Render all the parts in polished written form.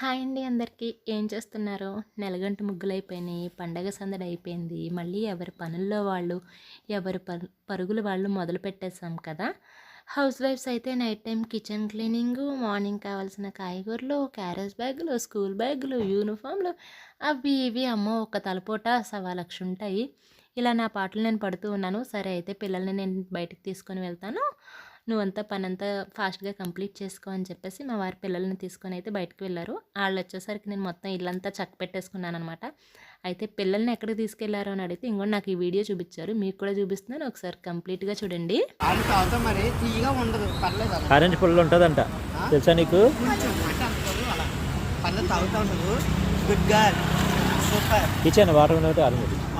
Hi అండి అందరికీ. ఏం చేస్తున్నారు? నెలగంట ముగ్గులైపోయినాయి, పండగ సందడి అయిపోయింది. మళ్ళీ ఎవరి పనుల్లో వాళ్ళు, ఎవరి పరుగులు వాళ్ళు మొదలు పెట్టేసాం కదా. హౌస్ వైఫ్స్ అయితే night time kitchen cleaning, morning కావాల్సిన కాయగూరలు, క్యారేజ్ బ్యాగులు, స్కూల్ బ్యాగులు, యూనిఫామ్లు, అవి ఇవి అమ్మో ఒక తలపోట 1,00,000 ఉంటాయి. ఇలా నా పాటలు నేను పడుతూ ఉన్నాను. సరే అయితే పిల్లల్ని నేను బయటికి తీసుకొని వెళ్తాను, నువ్వంతా పనంతా ఫాస్ట్గా కంప్లీట్ చేసుకో అని చెప్పేసి మా వారి పిల్లల్ని తీసుకొని అయితే బయటకు వెళ్ళారు. వాళ్ళు వచ్చేసరికి నేను మొత్తం ఇల్లంతా చక్క పెట్టేసుకున్నాను అనమాట. అయితే పిల్లల్ని ఎక్కడికి తీసుకెళ్లారు అని అడిగితే ఇంకోటి నాకు ఈ వీడియో చూపించారు, మీకు కూడా చూపిస్తున్నాను, ఒకసారి కంప్లీట్గా చూడండి. ఆరెంజ్ పుల్ల ఉంటుందంట, తెలుసా నీకు? ఇచ్చాను వాటర్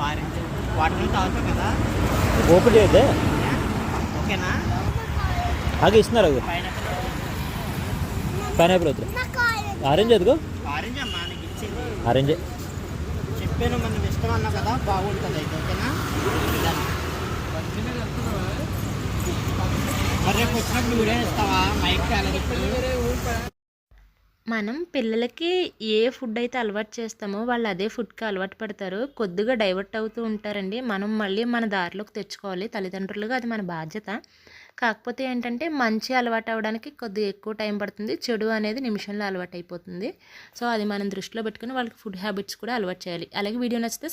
ఆరెంజ్ ఓపెన్ చేయద్దే, ఓకేనా? ಹಾಗೆ ಇస్తున్నారు ಅದು పైనాపిల్ వద్దు, ఆరెంజ్ ఎదుగు, ఆరెంజ్ అమ్మా నీకు ఇచ్చింది ఆరెంజే చెప్పాను, మనం ఇష్టం అన్నా కదా, బాగుంటుంది అయితే. ఓకేనా? మరి రేపు వచ్చినప్పుడు వీడియో ఇస్తావా? మైక్ మనం పిల్లలకి ఏ ఫుడ్ అయితే అలవాటు చేస్తామో వాళ్ళు అదే ఫుడ్కి అలవాటు పడతారు. కొద్దిగా డైవర్ట్ అవుతూ ఉంటారండి. మనం మళ్ళీ మన దారిలోకి తెచ్చుకోవాలి తల్లిదండ్రులుగా, అది మన బాధ్యత. కాకపోతే ఏంటంటే మంచి అలవాటు అవ్వడానికి కొద్దిగా ఎక్కువ టైం పడుతుంది, చెడు అనేది నిమిషంలో అలవాటు అయిపోతుంది. సో అది మనం దృష్టిలో పెట్టుకుని వాళ్ళకి ఫుడ్ హ్యాబిట్స్ కూడా అలవాటు చేయాలి. అలాగే వీడియో నచ్చితే